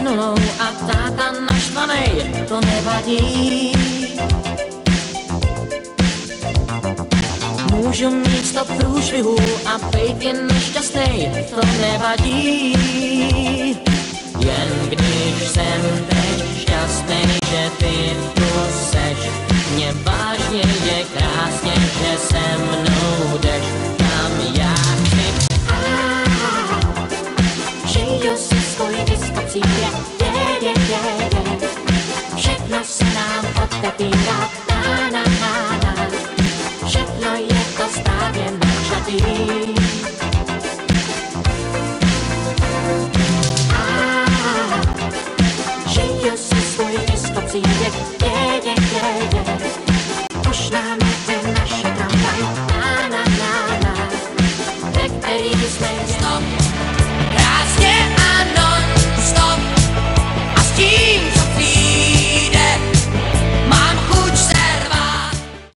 nulou a táta naštvanej, to nevadí. Můžu mít 100 průšvihů a být jen nešťastnej, to nevadí. Jen když jsem teď šťastnej, že ty tu seš, mě vážně je krásně, že se mnou jdeš, tam já chci. Žiju si svůj diskocí, všechno se nám otevírá, na. Všechno je to správně načatý. Žiju si svůj diskopříběh,